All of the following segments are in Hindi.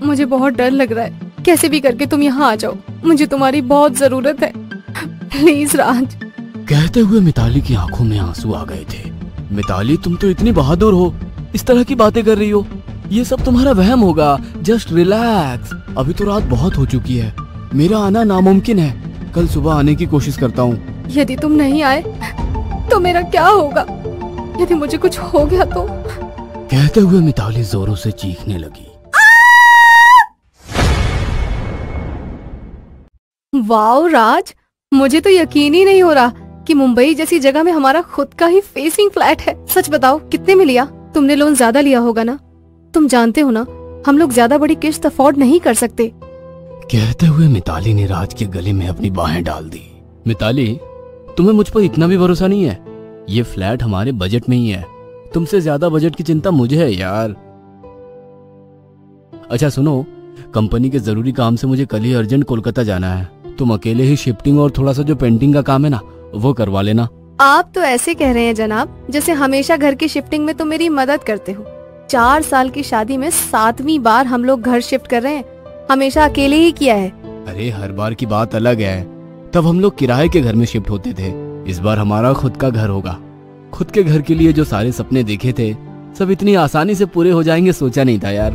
मुझे बहुत डर लग रहा है। कैसे भी करके तुम यहाँ आ जाओ, मुझे तुम्हारी बहुत जरूरत है। प्लीज राज। कहते हुए मिताली की आंखों में आंसू आ गए थे। मिताली, तुम तो इतनी बहादुर हो, इस तरह की बातें कर रही हो। ये सब तुम्हारा वहम होगा। Just relax. अभी तो रात बहुत हो चुकी है, मेरा आना नामुमकिन है। कल सुबह आने की कोशिश करता हूँ। यदि तुम नहीं आए तो मेरा क्या होगा? यदि मुझे कुछ हो गया तो? कहते हुए मिताली जोरों से चीखने लगी। वाओ राज, मुझे तो यकीन ही नहीं हो रहा कि मुंबई जैसी जगह में हमारा खुद का ही फेसिंग फ्लैट है। सच बताओ, कितने में लिया? तुमने लोन ज्यादा लिया होगा ना? तुम जानते हो ना, हम लोग ज्यादा बड़ी किश्त अफोर्ड नहीं कर सकते। कहते हुए मिताली ने राज के गले में अपनी बाहें डाल दी। मिताली, तुम्हें मुझ पर इतना भी भरोसा नहीं है? ये फ्लैट हमारे बजट में ही है। तुमसे ज्यादा बजट की चिंता मुझे है यार। अच्छा सुनो, कंपनी के जरूरी काम से मुझे कल ही अर्जेंट कोलकाता जाना है। तुम अकेले ही शिफ्टिंग और थोड़ा सा जो पेंटिंग का काम है ना, वो करवा लेना। आप तो ऐसे कह रहे हैं जनाब जैसे हमेशा घर की शिफ्टिंग में तुम मेरी मदद करते हो। 4 साल की शादी में 7वीं बार हम लोग घर शिफ्ट कर रहे हैं। हमेशा अकेले ही किया है। अरे हर बार की बात अलग है। तब हम लोग किराए के घर में शिफ्ट होते थे, इस बार हमारा खुद का घर होगा। खुद के घर के लिए जो सारे सपने देखे थे, सब इतनी आसानी से पूरे हो जाएंगे सोचा नहीं था यार।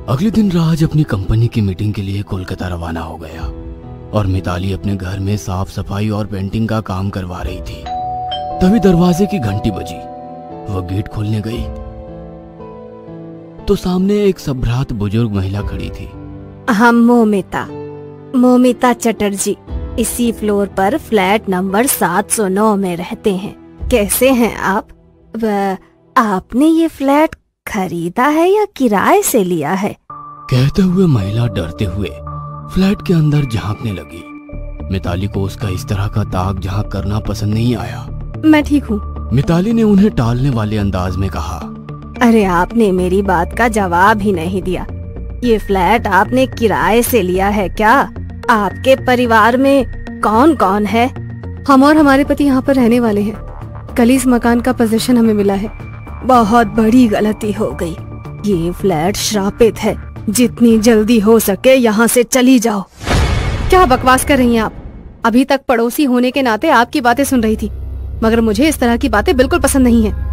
अगले दिन राज अपनी कंपनी की मीटिंग के लिए कोलकाता रवाना हो गया और मिताली अपने घर में साफ सफाई और पेंटिंग का काम करवा रही थी। तभी दरवाजे की घंटी बजी। वह गेट खोलने गई तो सामने एक सभ्रात बुजुर्ग महिला खड़ी थी। हम मोमिता चटर्जी इसी फ्लोर पर फ्लैट नंबर 709 में रहते हैं। कैसे हैं आप? आपने ये फ्लैट खरीदा है या किराए से लिया है? कहते हुए महिला डरते हुए फ्लैट के अंदर झांकने लगी। मिताली को उसका इस तरह का ताक झांक करना पसंद नहीं आया। मैं ठीक हूँ। मिताली ने उन्हें टालने वाले अंदाज में कहा। अरे आपने मेरी बात का जवाब ही नहीं दिया। ये फ्लैट आपने किराए से लिया है क्या? आपके परिवार में कौन कौन है? हम और हमारे पति यहाँ पर रहने वाले हैं। कल इस मकान का पोजीशन हमें मिला है। बहुत बड़ी गलती हो गई। ये फ्लैट श्रापित है। जितनी जल्दी हो सके यहाँ से चली जाओ। क्या बकवास कर रही हैं आप? अभी तक पड़ोसी होने के नाते आपकी बातें सुन रही थी, मगर मुझे इस तरह की बातें बिल्कुल पसंद नहीं है।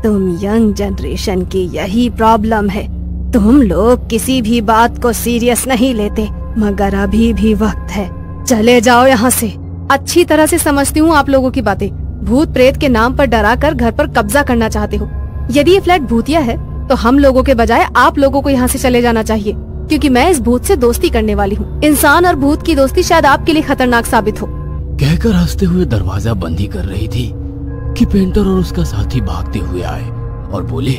तुम यंग जनरेशन की यही प्रॉब्लम है। तुम लोग किसी भी बात को सीरियस नहीं लेते, मगर अभी भी वक्त है। चले जाओ यहाँ से। अच्छी तरह से समझती हूँ आप लोगों की बातें। भूत प्रेत के नाम पर डरा कर घर पर कब्जा करना चाहते हो। यदि ये फ्लैट भूतिया है तो हम लोगों के बजाय आप लोगों को यहाँ से चले जाना चाहिए, क्योंकि मैं इस भूत से दोस्ती करने वाली हूँ। इंसान और भूत की दोस्ती शायद आपके लिए खतरनाक साबित हो। कहकर हंसते हुए दरवाजा बंद ही कर रही थी कि पेंटर और उसका साथी भागते हुए आए और बोले,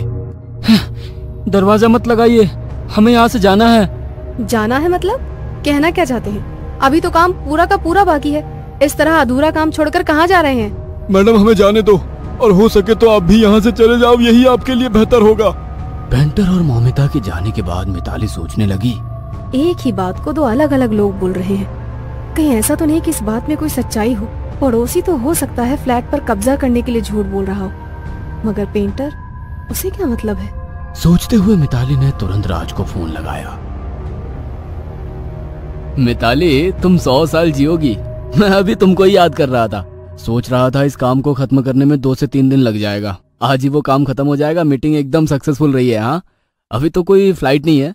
दरवाजा मत लगाइए, हमें यहाँ से जाना है। जाना है मतलब? कहना क्या चाहते हैं? अभी तो काम पूरा का पूरा बाकी है। इस तरह अधूरा काम छोड़कर कहाँ जा रहे हैं? मैडम हमें जाने दो, और हो सके तो आप भी यहाँ से चले जाओ, यही आपके लिए बेहतर होगा। पेंटर और मोमिता के जाने के बाद मिताली सोचने लगी, एक ही बात को 2 अलग अलग लोग बोल रहे हैं। कहीं ऐसा तो नहीं कि इस बात में कोई सच्चाई हो? पड़ोसी तो हो सकता है फ्लैट पर कब्जा करने के लिए झूठ बोल रहा हो, मगर पेंटर, उसे क्या मतलब है? सोचते हुए मिताली ने तुरंत राज को फोन लगाया। मिताली, तुम 100 साल जियोगी। मैं अभी तुमको ही याद कर रहा था। सोच रहा था इस काम को खत्म करने में 2 से 3 दिन लग जाएगा। आज ही वो काम खत्म हो जाएगा। मीटिंग एकदम सक्सेसफुल रही है। हाँ, अभी तो कोई फ्लाइट नहीं है।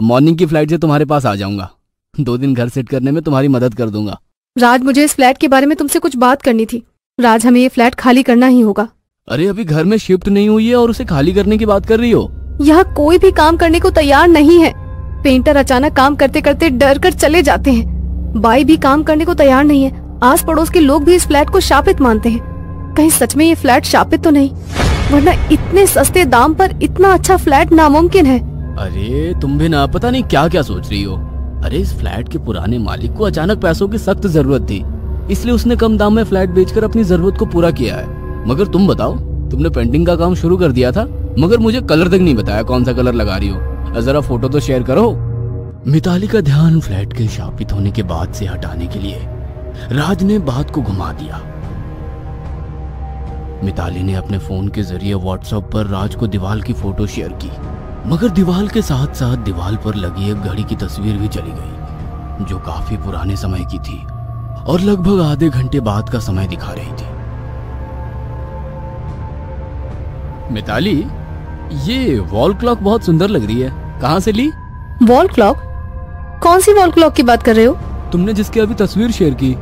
मॉर्निंग की फ्लाइट से तुम्हारे पास आ जाऊंगा। 2 दिन घर सेट करने में तुम्हारी मदद कर दूंगा। राज, मुझे इस फ्लैट के बारे में तुमसे कुछ बात करनी थी। राज, हमें ये फ्लैट खाली करना ही होगा। अरे अभी घर में शिफ्ट नहीं हुई है और उसे खाली करने की बात कर रही हो? यहाँ कोई भी काम करने को तैयार नहीं है। पेंटर अचानक काम करते करते डर कर चले जाते हैं। बाई भी काम करने को तैयार नहीं है। आस पड़ोस के लोग भी इस फ्लैट को शापित मानते हैं। कहीं सच में ये फ्लैट शापित तो नहीं? वरना इतने सस्ते दाम पर इतना अच्छा फ्लैट नामुमकिन है। अरे तुम भी ना पता नहीं क्या क्या सोच रही हो। अरे इस फ्लैट के पुराने मालिक को अचानक पैसों की सख्त जरूरत थी, इसलिए उसने कम दाम में फ्लैट बेचकर अपनी जरूरत को पूरा किया है। मगर तुम बताओ, तुमने पेंटिंग का काम शुरू कर दिया था, मगर मुझे कलर तक नहीं बताया कौन सा कलर लगा रही हो। जरा फोटो तो शेयर करो। मिताली का ध्यान फ्लैट के शापित होने के बाद से हटाने के लिए राज ने बात को घुमा दिया। मिताली ने अपने फोन के जरिए व्हाट्सएप पर राज को दीवार की फोटो शेयर की। मगर दीवार के साथ साथ दीवार पर लगी एक घड़ी की तस्वीर भी चली गई, जो काफी पुराने समय की थी और लगभग आधे घंटे बाद का समय दिखा रही थी। मिताली, ये वॉल क्लॉक बहुत सुंदर लग रही है, कहाँ से ली? Wall clock? कौन सी वॉल क्लॉक की बात कर रहे हो? तुमने जिसकी अभी तस्वीर शेयर की।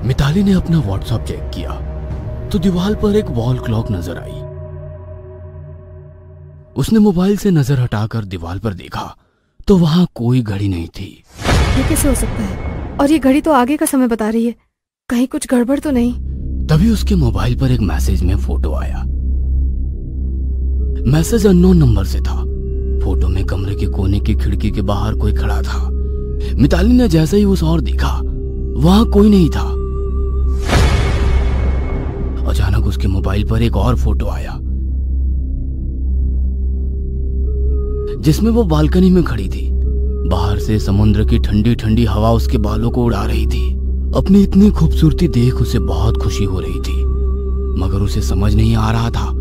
मिताली ने अपना व्हाट्सएप चेक किया तो दीवार पर एक वॉल क्लॉक नजर आई। उसने मोबाइल से नजर हटाकर दीवार पर देखा तो वहां कोई घड़ी नहीं थी। ये कैसे हो सकता है? और ये घड़ी तो आगे का समय बता रही है, कहीं कुछ गड़बड़ तो नहीं? तभी उसके मोबाइल पर एक मैसेज में फोटो आया। मैसेज अननोन नंबर से था। फोटो में कमरे के कोने की खिड़की के बाहर कोई खड़ा था। मिताली ने जैसे ही उस ओर देखा, वहां कोई नहीं था। अचानक उसके मोबाइल पर एक और फोटो आया, जिसमें वो बालकनी में खड़ी थी। बाहर से समुद्र की ठंडी ठंडी हवा उसके बालों को उड़ा रही थी। अपनी इतनी खूबसूरती देख उसे बहुत खुशी हो रही थी, मगर उसे समझ नहीं आ रहा था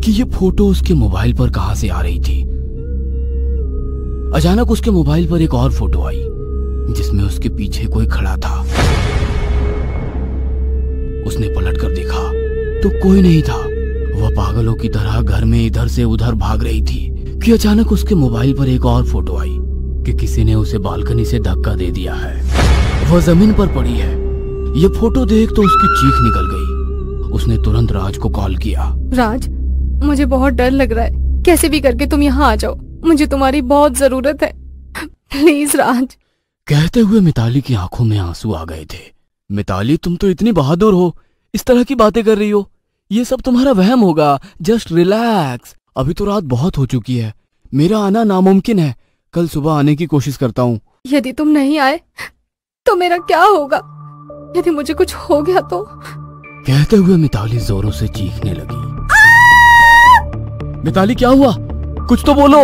कि ये फोटो उसके मोबाइल पर कहां से आ रही थी। अचानक उसके मोबाइल पर एक और फोटो आई, जिसमें उसके पीछे कोई खड़ा था। उसने पलट कर देखा तो कोई नहीं था। वह पागलों की तरह घर में इधर से उधर भाग रही थी कि अचानक उसके मोबाइल पर एक और फोटो आई कि किसी ने उसे बालकनी से धक्का दे दिया है। वह जमीन पर पड़ी है। यह फोटो देख तो उसकी चीख निकल गई। उसने तुरंत राज को कॉल किया। राज, मुझे बहुत डर लग रहा है, कैसे भी करके तुम यहाँ आ जाओ, मुझे तुम्हारी बहुत जरूरत है, प्लीज राज। कहते हुए मिताली की आंखों में आंसू आ गए थे। मिताली, तुम तो इतनी बहादुर हो, इस तरह की बातें कर रही हो। ये सब तुम्हारा वहम होगा, जस्ट रिलैक्स। अभी तो रात बहुत हो चुकी है, मेरा आना नामुमकिन है। कल सुबह आने की कोशिश करता हूँ। यदि तुम नहीं आए तो मेरा क्या होगा? यदि मुझे कुछ हो गया तो? कहते हुए मिताली जोरों से चीखने लगी। मिताली, क्या हुआ? कुछ तो बोलो।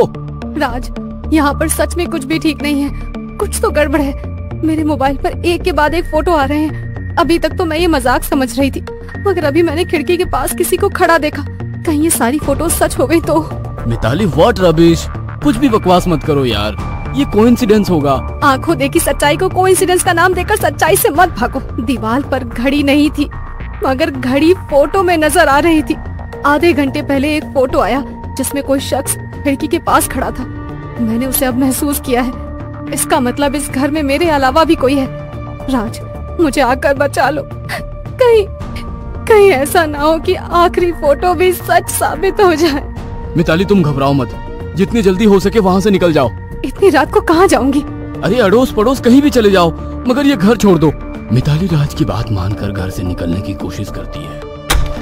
राज, यहाँ पर सच में कुछ भी ठीक नहीं है, कुछ तो गड़बड़ है। मेरे मोबाइल पर एक के बाद एक फोटो आ रहे हैं। अभी तक तो मैं ये मजाक समझ रही थी, मगर अभी मैंने खिड़की के पास किसी को खड़ा देखा। कहीं ये सारी फोटो सच हो गई तो? मिताली, व्हाट रबिश, कुछ भी बकवास मत करो यार, ये कोइंसिडेंस होगा। आंखों देखी सच्चाई को कोइंसिडेंस का नाम देकर सच्चाई से मत भागो। दीवार पर घड़ी नहीं थी, मगर घड़ी फोटो में नजर आ रही थी। आधे घंटे पहले एक फोटो आया जिसमें कोई शख्स खिड़की के पास खड़ा था। मैंने उसे अब महसूस किया है। इसका मतलब इस घर में मेरे अलावा भी कोई है। राज, मुझे आकर बचा लो। कहीं ऐसा ना हो कि आखिरी फोटो भी सच साबित हो जाए। मिताली, तुम घबराओ मत, जितनी जल्दी हो सके वहाँ से निकल जाओ। इतनी रात को कहाँ जाऊंगी? अरे अड़ोस पड़ोस कहीं भी चले जाओ, मगर ये घर छोड़ दो। मिताली राज की बात मानकर घर से निकलने की कोशिश करती है,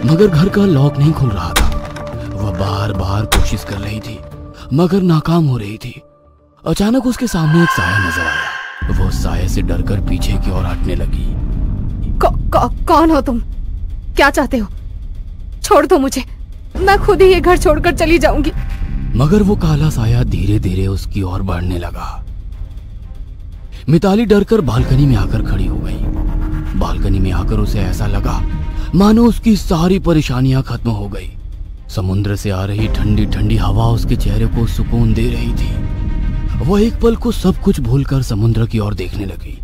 मगर घर का लॉक नहीं खुल रहा था। वह बार बार कोशिश कर रही थी, मगर नाकाम हो रही थी। अचानक उसके सामने एक साया नजर आया। वो साये से डरकर पीछे की ओर हटने लगी। कौन हो तुम? क्या चाहते हो? छोड़ दो मुझे, मैं खुद ही ये घर छोड़कर चली जाऊंगी। मगर वो काला साया धीरे धीरे उसकी ओर बढ़ने लगा। मिताली डरकर बालकनी में आकर खड़ी हो गई। बालकनी में आकर उसे ऐसा लगा मानो उसकी सारी परेशानियां खत्म हो गई। समुद्र से आ रही ठंडी ठंडी हवा उसके चेहरे को सुकून दे रही थी। वह एक पल को सब कुछ भूलकर समुद्र की ओर देखने लगी।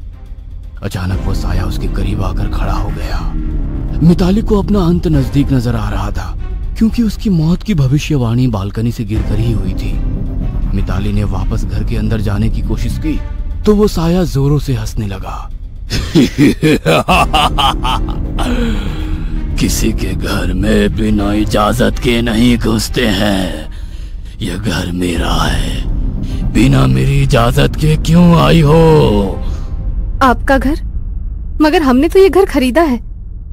अचानक वो साया उसके करीब आकर खड़ा हो गया। मिताली को अपना अंत नजदीक नजर आ रहा था, क्योंकि उसकी मौत की भविष्यवाणी बालकनी से गिरकर ही हुई थी। मिताली ने वापस घर के अंदर जाने की कोशिश की तो वो साया जोरों से हंसने लगा। किसी के घर में बिना इजाजत के नहीं घुसते हैं। यह घर मेरा है, बिना मेरी इजाजत के क्यों आई हो? आपका घर? मगर हमने तो ये घर खरीदा है।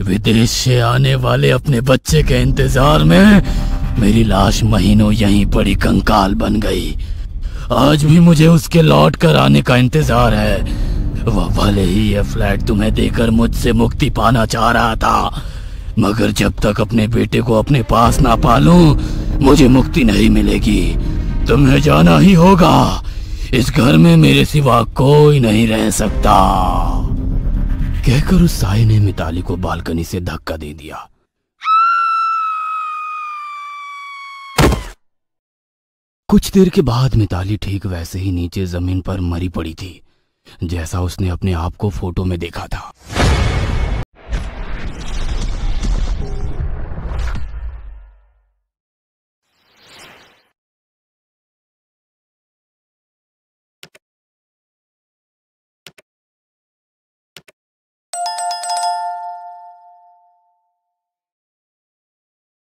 विदेश से आने वाले अपने बच्चे के इंतजार में मेरी लाश महीनों यहीं पड़ी कंकाल बन गई। आज भी मुझे उसके लौट कर आने का इंतजार है। वह भले ही यह फ्लैट तुम्हें देकर मुझसे मुक्ति पाना चाह रहा था, मगर जब तक अपने बेटे को अपने पास ना पालूं, मुझे मुक्ति नहीं मिलेगी। तुम्हें जाना ही होगा। इस घर में मेरे सिवा कोई नहीं रह सकता। कहकर उस साये ने मिताली को बालकनी से धक्का दे दिया। कुछ देर के बाद मिताली ठीक वैसे ही नीचे जमीन पर मरी पड़ी थी जैसा उसने अपने आप को फोटो में देखा था।